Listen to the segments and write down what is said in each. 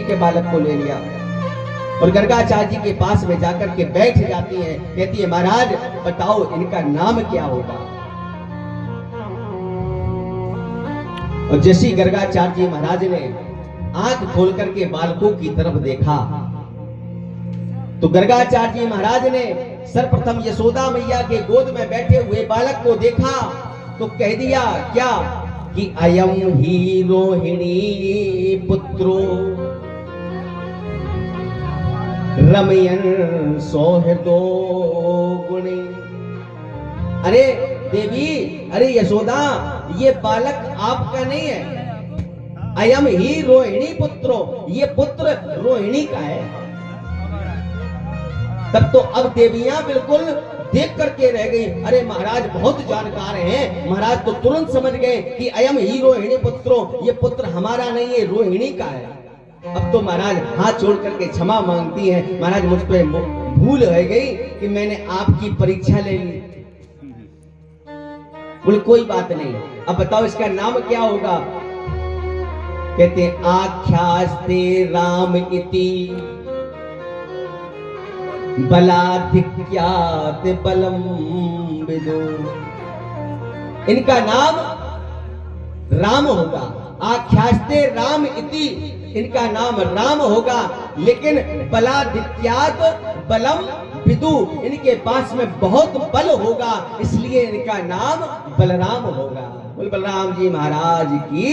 के बालक को ले लिया और गर्गाचार्य जी के पास में जाकर के बैठ जाती हैं। कहती है महाराज बताओ इनका नाम क्या होगा। और जैसी गर्गाचार्य जी महाराज ने आंख खोल करके बालकों की तरफ देखा तो गर्गाचार्य जी महाराज ने सर्वप्रथम यशोदा मैया के गोद में बैठे हुए बालक को देखा तो कह दिया क्या कि अयम ही रोहिणी पुत्रो रमयन सौहृदो गुणे। अरे देवी, अरे यशोदा, ये बालक आपका नहीं है। अयम ही रोहिणी पुत्रो, ये पुत्र रोहिणी का है। तब तो अब देवियां बिल्कुल देख करके रह गई। अरे महाराज बहुत जानकार हैं। महाराज तो तुरंत समझ गए कि अयम ही रोहिणी पुत्रो, ये पुत्र हमारा नहीं है, रोहिणी का है। अब तो महाराज हाथ जोड़ करके क्षमा मांगती हैं। महाराज मुझ पे भूल हो गई कि मैंने आपकी परीक्षा ले ली। बोले कोई बात नहीं, अब बताओ इसका नाम क्या होगा। कहते आख्यास्ते राम इति बलाधिक्यात बलम विदो। इनका नाम राम होगा। आख्यास्ते राम इति, इनका नाम राम होगा, लेकिन बलाधिक्यात बलम विदु, इनके पास में बहुत बल होगा, इसलिए इनका नाम बलराम होगा। बोल बलराम जी महाराज की,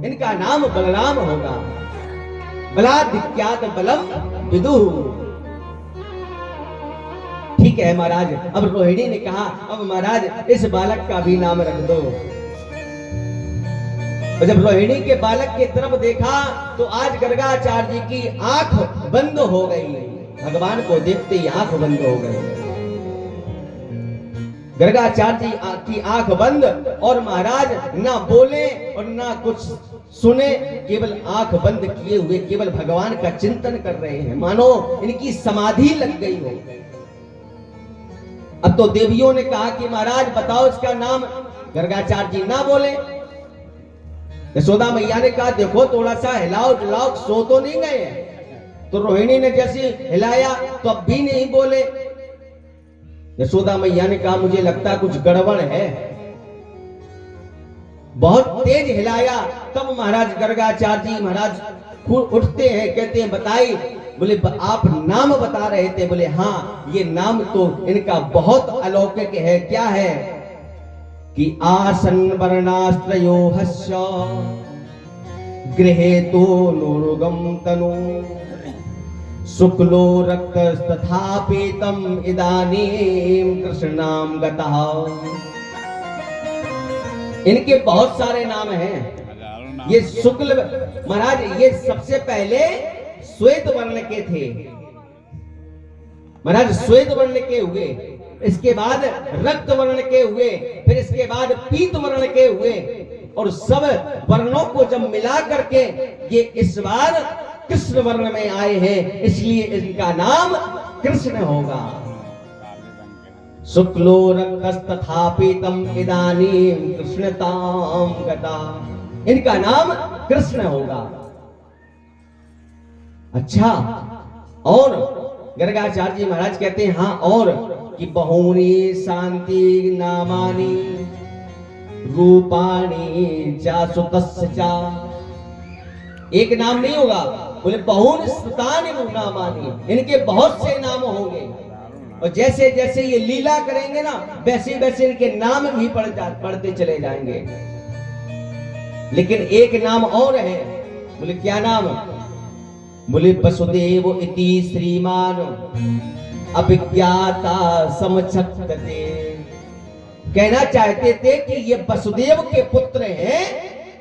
इनका नाम बलराम होगा। बलाधिक्यात बलम विदु। ठीक है महाराज। अब रोहिणी ने कहा अब महाराज इस बालक का भी नाम रख दो। और जब रोहिणी के बालक की तरफ देखा तो आज गर्गाचार्य जी की आंख बंद हो गई। भगवान को देखते ही आंख बंद हो गई। गर्गाचार्य जी की आंख बंद और महाराज ना बोले और ना कुछ सुने, केवल आंख बंद किए हुए केवल भगवान का चिंतन कर रहे हैं, मानो इनकी समाधि लग गई हो। अब तो देवियों ने कहा कि महाराज बताओ इसका नाम। गर्गाचार्य जी ना बोले। यशोदा मैया ने कहा देखो थोड़ा सा हिलाओ डुलाओ, सो तो नहीं गए। तो रोहिणी ने जैसे हिलाया तो अब भी नहीं बोले। यशोदा मैया ने कहा मुझे लगता कुछ गड़बड़ है। बहुत तेज हिलाया तब महाराज गर्गाचार्य जी महाराज उठते हैं, कहते हैं बताई। बोले आप नाम बता रहे थे। बोले हाँ, ये नाम तो इनका बहुत अलौकिक है। क्या है कि आसन वर्णास्त्रयो हस्य गृहे तो नूर्गम तनु शुक्लो रक्त तथा पीतम इदानीम कृष्णाम गतः। इनके बहुत सारे नाम हैं। ये शुक्ल महाराज ये सबसे पहले श्वेत वर्ण के थे। महाराज श्वेत वर्ण के हुए, इसके बाद रक्त वर्ण के हुए, फिर इसके बाद पीत वर्ण के हुए, और सब वर्णों को जब मिला करके ये इस बार कृष्ण वर्ण में आए हैं, इसलिए इनका नाम कृष्ण होगा। शुक्लो रक्तस्तथा पीतम इदानीम कृष्णताम गता। इनका नाम कृष्ण होगा। अच्छा, और गर्गाचार्य जी महाराज कहते हैं हाँ और कि बहुनी शांति नामानी रूपाणी चा सुतस्य चा। एक नाम नहीं होगा, बोले बहुन सुतानि नामानी, इनके बहुत से नाम होंगे। और जैसे जैसे ये लीला करेंगे ना वैसे वैसे इनके नाम भी पढ़ते चले जाएंगे। लेकिन एक नाम और है। बोले क्या नाम। बोले वसुदेव इति श्रीमान अभिज्ञाता समचक्ते। कहना चाहते थे कि ये वसुदेव के पुत्र हैं,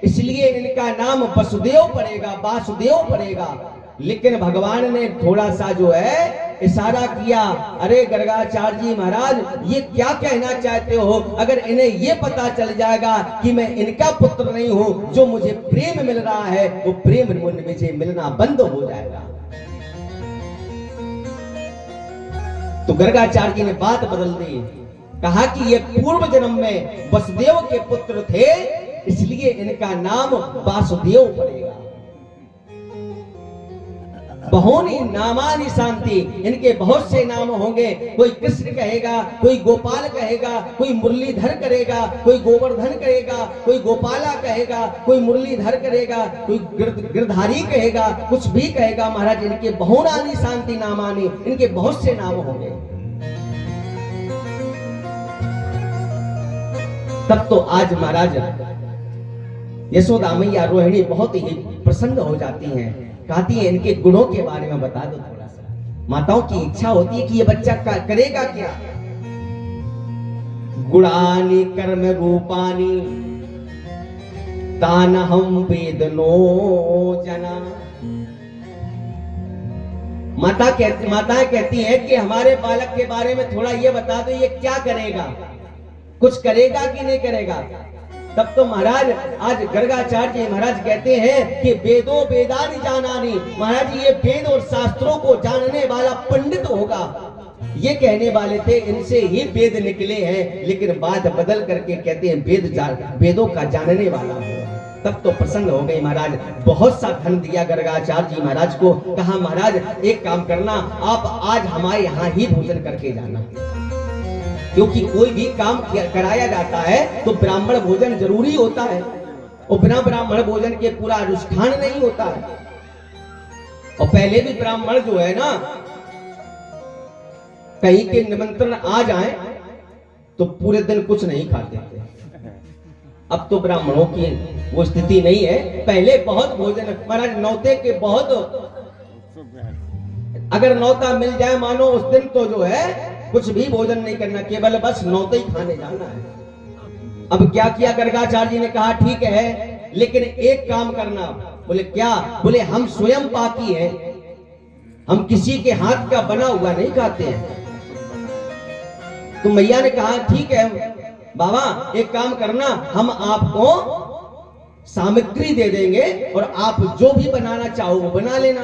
इसलिए इनका नाम वसुदेव पड़ेगा, वासुदेव पड़ेगा। लेकिन भगवान ने थोड़ा सा जो है इशारा किया, अरे गर्गाचार्य जी महाराज ये क्या कहना चाहते हो। अगर इन्हें ये पता चल जाएगा कि मैं इनका पुत्र नहीं हूं, जो मुझे प्रेम मिल रहा है वो प्रेम मुझे मिलना बंद हो जाएगा। तो गर्गाचार्य जी ने बात बदल दी, कहा कि ये पूर्व जन्म में वसुदेव के पुत्र थे, इसलिए इनका नाम वासुदेव पड़ेगा। बहुनी नामानि शांति, इनके बहुत से नाम होंगे। कोई कृष्ण कहेगा, कोई गोपाल कहेगा, कोई मुरलीधर करेगा, कोई गोवर्धन कहेगा, कोई गोपाला कहेगा, कोई मुरलीधर करेगा, कोई गिरधारी कहेगा, कुछ भी कहेगा महाराज। इनके बहुनानि शांति नामानि, इनके बहुत से नाम होंगे। तब तो आज महाराज यशोदा मैया रोहिणी बहुत ही प्रसन्न हो जाती हैं, कहती है इनके गुणों के बारे में बता दो थोड़ा सा। माताओं की इच्छा होती है कि ये बच्चा करेगा क्या। गुणानि कर्म रूपानि तानहम वेदनो जना। माताएं कहती हैं कि हमारे बालक के बारे में थोड़ा ये बता दो, ये क्या करेगा, कुछ करेगा कि नहीं करेगा। तब तो महाराज आज गर्गाचार्य महाराज कहते हैं कि वेदो वेदानि जानानि। महाराज ये वेद और शास्त्रों को जानने वाला पंडित होगा, ये कहने वाले थे, इनसे ही वेद निकले हैं। लेकिन बात बदल करके कहते हैं वेदों का जानने वाला होगा। तब तो प्रसन्न हो गई महाराज। बहुत सा धन दिया गर्गाचार्य जी महाराज को। कहा महाराज एक काम करना, आप आज हमारे यहाँ ही भोजन करके जाना, क्योंकि कोई भी काम कराया जाता है तो ब्राह्मण भोजन जरूरी होता है, और बिना ब्राह्मण भोजन के पूरा अनुष्ठान नहीं होता है। और पहले भी ब्राह्मण जो है ना, कहीं के निमंत्रण आ जाए तो पूरे दिन कुछ नहीं खाते थे। अब तो ब्राह्मणों की वो स्थिति नहीं है। पहले बहुत भोजन महाराज, नौते के बहुत, अगर नौता मिल जाए मानो उस दिन तो जो है कुछ भी भोजन नहीं करना, केवल बस नौते ही खाने जाना है। अब क्या किया गर्गाचार्य जी ने कहा ठीक है, लेकिन एक काम करना। बोले क्या? बोले हम स्वयं पाकी हैं, हम किसी के हाथ का बना हुआ नहीं खाते हैं। तो मैया ने कहा ठीक है बाबा, एक काम करना, हम आपको सामग्री दे देंगे और आप जो भी बनाना चाहो वो बना लेना।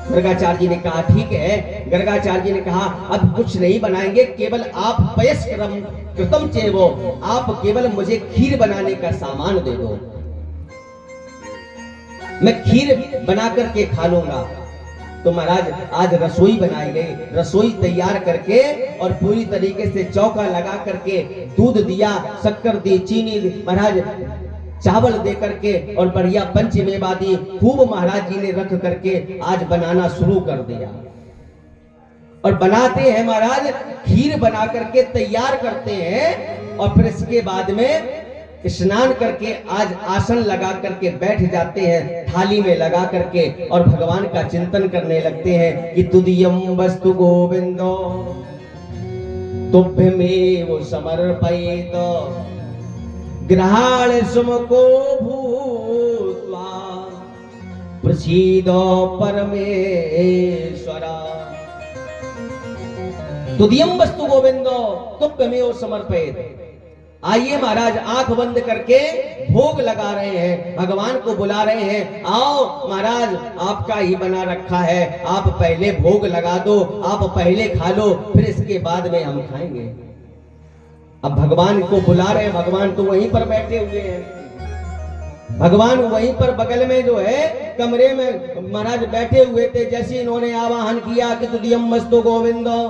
गर्गाचार्य जी ने कहा ठीक है। गर्गाचार्य जी ने कहा अब कुछ नहीं बनाएंगे, केवल आप पयस्करम कृतम चेवो, आप केवल मुझे खीर बनाने का सामान दे दो, मैं खीर बना करके खा लूंगा। तो महाराज आज रसोई बनाई गई, रसोई तैयार करके और पूरी तरीके से चौका लगा करके दूध दिया, शक्कर दी, चीनी दी, महाराज चावल दे करके और बढ़िया पंचमेवा दी, खूब महाराज जी ने रख करके आज बनाना शुरू कर दिया। और बनाते हैं महाराज, खीर बना करके तैयार करते हैं और फिर इसके बाद में स्नान करके आज आसन लगा करके बैठ जाते हैं, थाली में लगा करके और भगवान का चिंतन करने लगते हैं कि तुदियम वस्तु गोविंदो तुभ्यमेव समर्पयेत गृहाण सुमको भूत्वा प्रसीदो परमेश्वरा। तुदियम वस्तु गोविंदो तुभ्यमेव समर्पयेत। आइए महाराज, आंख बंद करके भोग लगा रहे हैं, भगवान को बुला रहे हैं, आओ महाराज आपका ही बना रखा है, आप पहले भोग लगा दो, आप पहले खा लो, फिर इसके बाद में हम खाएंगे। अब भगवान को बुला रहे हैं, भगवान तो वहीं पर बैठे हुए हैं, भगवान वहीं पर बगल में जो है कमरे में महाराज बैठे हुए थे। जैसे इन्होंने आवाहन किया कि तुदियम वस्तु गोविंदो,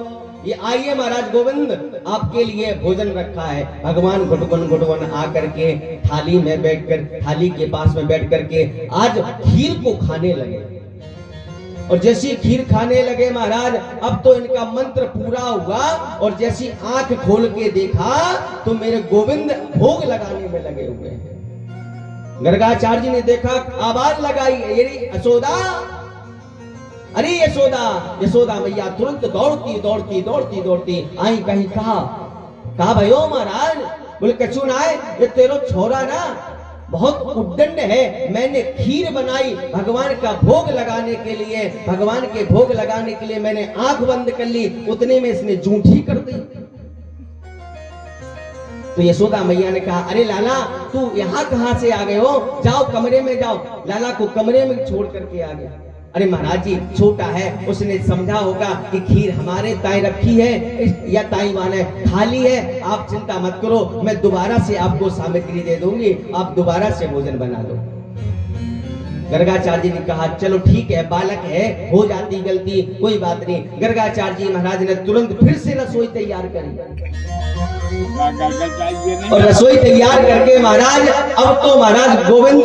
ये आइए महाराज गोविंद आपके लिए भोजन रखा है। भगवान गुटगुन आकर के थाली में बैठकर, थाली के पास में बैठ करके आज खीर को खाने लगे। और जैसी खीर खाने लगे महाराज, अब तो इनका मंत्र पूरा हुआ और जैसी आंख खोल के देखा तो मेरे गोविंद भोग लगाने में लगे हुए हैं। गर्गाचार्य जी ने देखा, आवाज लगाई, ये यशोदा, अरे यशोदा। यशोदा मैया तुरंत दौड़ती दौड़ती दौड़ती दौड़ती आई, कहीं कहा भयो महाराज। बोले कछु ना है, ये तेरो छोरा ना बहुत उद्दंड है, मैंने खीर बनाई भगवान का भोग लगाने के लिए, भगवान के भोग लगाने के लिए मैंने आंख बंद कर ली, उतने में इसने जूठी कर दी। तो यशोदा मैया ने कहा अरे लाला तू यहाँ कहाँ से आ गए हो, जाओ कमरे में जाओ। लाला को कमरे में छोड़ करके आ गया। अरे महाराज जी छोटा है, उसने समझा होगा कि खीर हमारे ताई रखी है या ताई माने खाली है, आप चिंता मत करो, मैं दोबारा से आपको सामग्री दे दूंगी, आप दोबारा से भोजन बना दो। गर्गाचार्य जी ने कहा चलो ठीक है, बालक है, हो जाती गलती, कोई बात नहीं। गर्गाचार्य जी महाराज ने तुरंत फिर से रसोई तैयार करी और रसोई तैयार करके महाराज अब तो महाराज गोविंद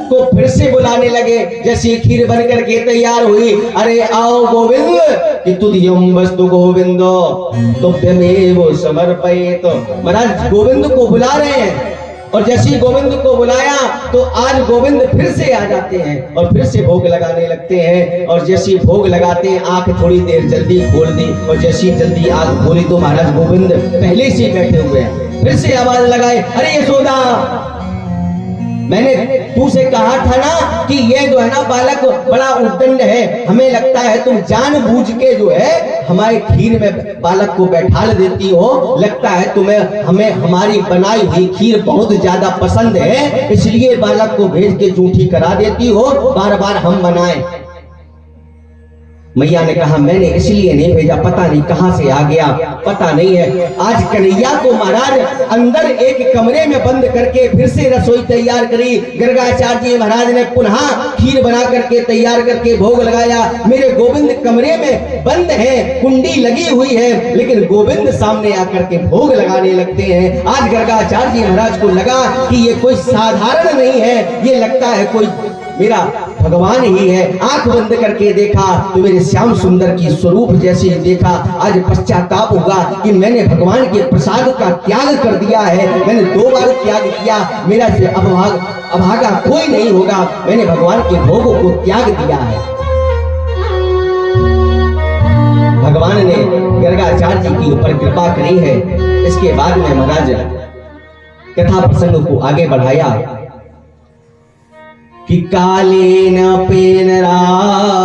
को फिर से बुलाने लगे। जैसे खीर बन करके तैयार हुई, अरे आओ गोविंद कि तुद्यम वस्तु गोविंदो तुभ्यमेव समर्पयेत। महाराज गोविंद को बुला रहे हैं और जैसे ही गोविंद को बुलाया तो आज गोविंद फिर से आ जाते हैं और फिर से भोग लगाने लगते हैं। और जैसे ही भोग लगाते हैं आंख थोड़ी देर जल्दी खोल दी और जैसी जल्दी आंख खोली तो महाराज गोविंद पहले से बैठे हुए हैं। फिर से आवाज लगाए, अरे यशोदा मैंने तू से कहा था ना कि ये जो है ना बालक बड़ा उद्दंड है, हमें लगता है तुम जानबूझ के जो है हमारे खीर में बालक को बैठा देती हो, लगता है तुम्हें हमें हमारी बनाई हुई खीर बहुत ज्यादा पसंद है, इसलिए बालक को भेज के जूठी करा देती हो, बार बार हम बनाएं। मैया ने कहा मैंने इसलिए नहीं भेजा, पता नहीं कहां से आ गया, पता नहीं है। आज कन्हैया को महाराज अंदर एक कमरे में बंद करके फिर से रसोई तैयार करी। गर्गाचार्य जी महाराज ने पुनः खीर बना करके तैयार करके भोग लगाया। मेरे गोविंद कमरे में बंद है, कुंडी लगी हुई है, लेकिन गोविंद सामने आकर के भोग लगाने लगते हैं। आज गर्गाचार्य जी महाराज को लगा कि ये कोई साधारण नहीं है, ये लगता है कोई मेरा भगवान ही है। आंख बंद करके देखा तो मेरे श्याम सुंदर की स्वरूप जैसे देखा। आज पश्चाताप हुआ कि मैंने भगवान के प्रसाद का त्याग कर दिया है, मैंने 2 बार त्याग किया, मेरा से अभागा कोई नहीं होगा, मैंने भगवान के भोगों को त्याग दिया है। भगवान ने गर्गाचार्य जी के ऊपर कृपा करी है। इसके बाद में महाराज कथा प्रसंग को आगे बढ़ाया कि कालेन पेन